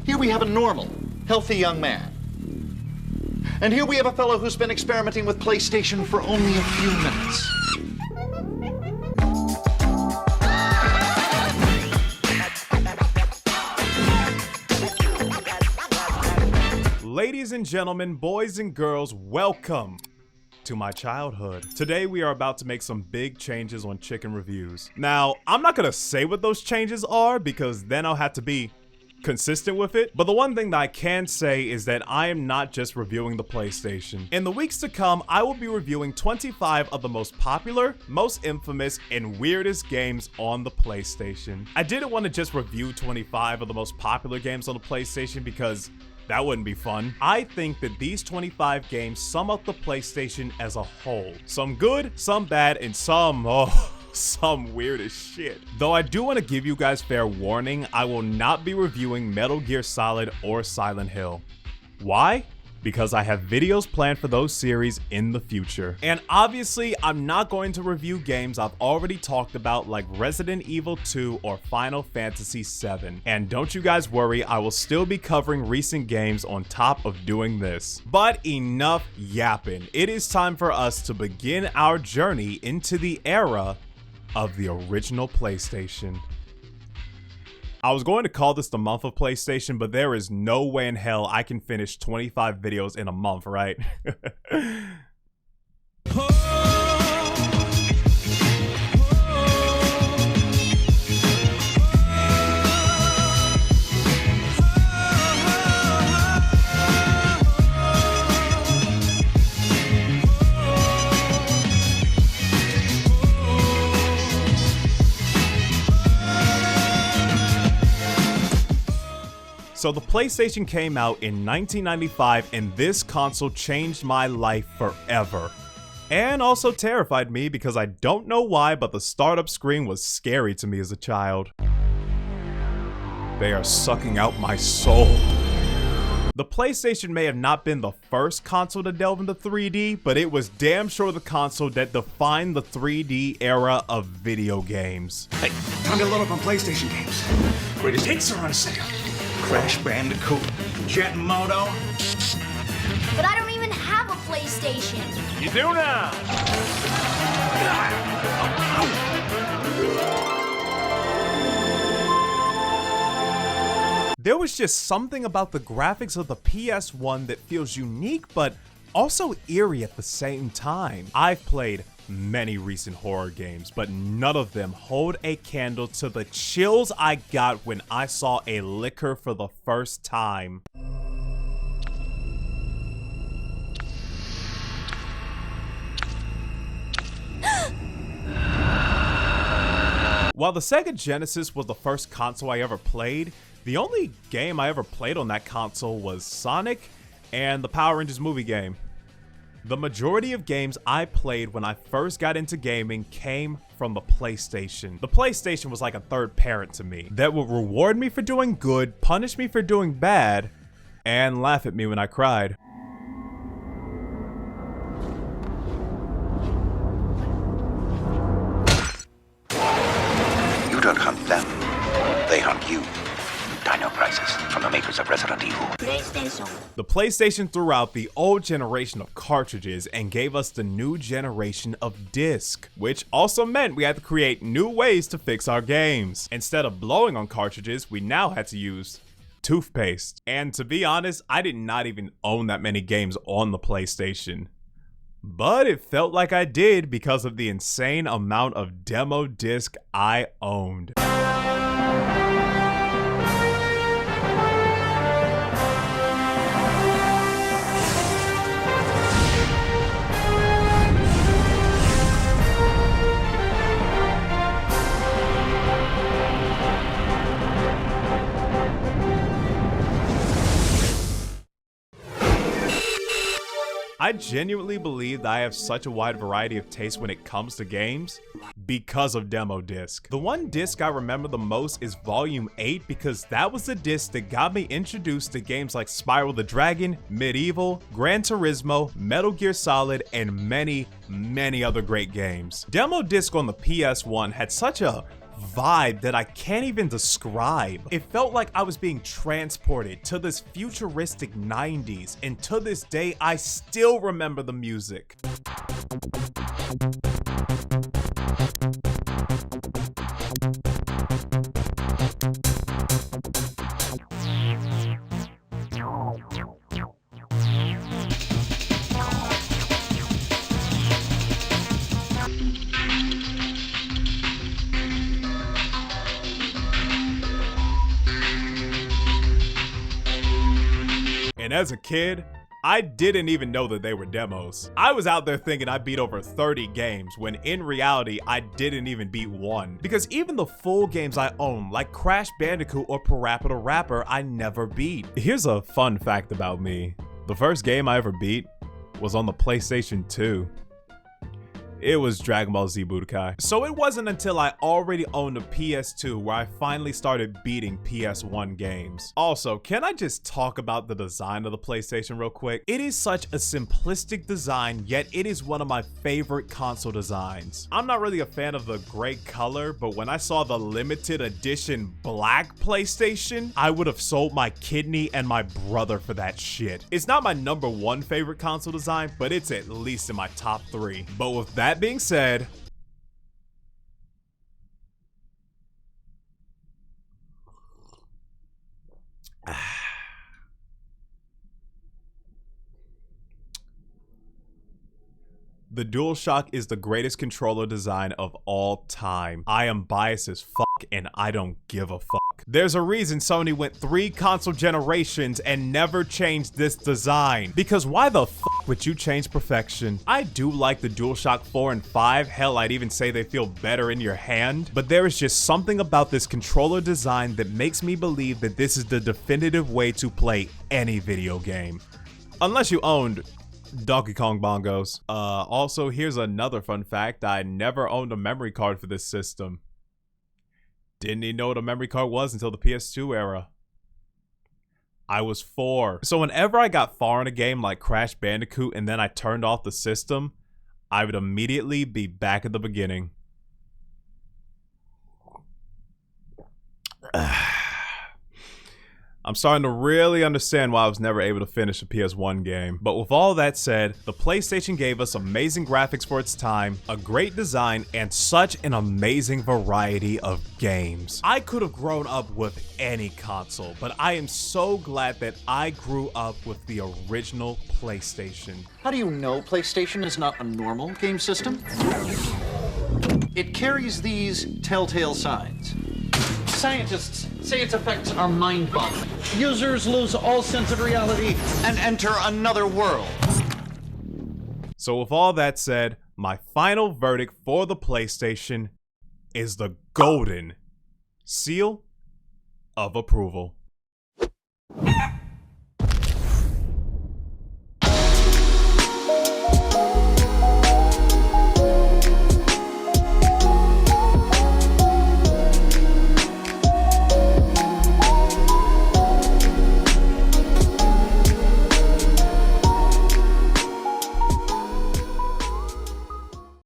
Here we have a normal, healthy young man. And here we have a fellow who's been experimenting with PlayStation for only a few minutes. Ladies and gentlemen, boys and girls, welcome to my childhood. Today we are about to make some big changes on chicken reviews. Now, I'm not gonna say what those changes are because then I'll have to be consistent with it, but the one thing that I can say is that I am not just reviewing the PlayStation. In the weeks to come, I will be reviewing 25 of the most popular, most infamous, and weirdest games on the PlayStation. I didn't want to just review 25 of the most popular games on the PlayStation because that wouldn't be fun. I think that these 25 games sum up the PlayStation as a whole. Some good, some bad, and some weird as shit. Though I do want to give you guys fair warning, I will not be reviewing Metal Gear Solid or Silent Hill. Why? Because I have videos planned for those series in the future. And obviously, I'm not going to review games I've already talked about like Resident Evil 2 or Final Fantasy 7. And don't you guys worry, I will still be covering recent games on top of doing this. But enough yapping. It is time for us to begin our journey into the era of the original PlayStation. I was going to call this the month of PlayStation, but there is no way in hell I can finish 25 videos in a month, right? So the PlayStation came out in 1995 and this console changed my life forever. And also terrified me because I don't know why, but the startup screen was scary to me as a child. They are sucking out my soul. The PlayStation may have not been the first console to delve into 3D, but it was damn sure the console that defined the 3D era of video games. Hey, time to load up on PlayStation games. Greatest hits are on sale. Crash Bandicoot, Jet Moto. But I don't even have a PlayStation. You do now. There was just something about the graphics of the PS1 that feels unique, but also eerie at the same time. I've played many recent horror games, but none of them hold a candle to the chills I got when I saw a licker for the first time. While the Sega Genesis was the first console I ever played, the only game I ever played on that console was Sonic and the Power Rangers movie game. The majority of games I played when I first got into gaming came from the PlayStation. The PlayStation was like a third parent to me that would reward me for doing good, punish me for doing bad, and laugh at me when I cried. You don't hunt them, they hunt you. Dino Crisis from the makers of Resident Evil. PlayStation. The PlayStation threw out the old generation of cartridges and gave us the new generation of disc, which also meant we had to create new ways to fix our games. Instead of blowing on cartridges, we now had to use toothpaste. And to be honest, I did not even own that many games on the PlayStation. But it felt like I did because of the insane amount of demo disc I owned. I genuinely believe that I have such a wide variety of taste when it comes to games because of demo disc. The one disc I remember the most is Volume 8 because that was the disc that got me introduced to games like Spyro the Dragon, Medieval, Gran Turismo, Metal Gear Solid, and many other great games. Demo disc on the PS1 had such a vibe that I can't even describe. It felt like I was being transported to this futuristic 90s, and to this day, I still remember the music. And as a kid, I didn't even know that they were demos. I was out there thinking I beat over 30 games when in reality, I didn't even beat one. Because even the full games I own, like Crash Bandicoot or Parappa the Rapper, I never beat. Here's a fun fact about me. The first game I ever beat was on the PlayStation 2. It was Dragon Ball Z Budokai. So it wasn't until I already owned a PS2 where I finally started beating PS1 games. Also, can I just talk about the design of the PlayStation real quick? It is such a simplistic design, yet it is one of my favorite console designs. I'm not really a fan of the gray color, but when I saw the limited edition black PlayStation, I would have sold my kidney and my brother for that shit. It's not my #1 favorite console design, but it's at least in my top 3. But with that being said, the DualShock is the greatest controller design of all time. I am biased as fuck and I don't give a fuck. There's a reason Sony went 3 console generations and never changed this design. Because why the fuck would you change perfection? I do like the DualShock 4 and 5, hell I'd even say they feel better in your hand, but there is just something about this controller design that makes me believe that this is the definitive way to play any video game. Unless you owned Donkey Kong bongos. Also, here's another fun fact. I never owned a memory card for this system. Didn't even know what a memory card was until the PS2 era. I was 4. So whenever I got far in a game like Crash Bandicoot and then I turned off the system, I would immediately be back at the beginning. I'm starting to really understand why I was never able to finish a PS1 game. But with all that said, the PlayStation gave us amazing graphics for its time, a great design, and such an amazing variety of games. I could have grown up with any console, but I am so glad that I grew up with the original PlayStation. How do you know PlayStation is not a normal game system? It carries these telltale signs. Scientists say its effects are mind-boggling. Users lose all sense of reality and enter another world. So with all that said, my final verdict for the PlayStation is the golden seal of approval.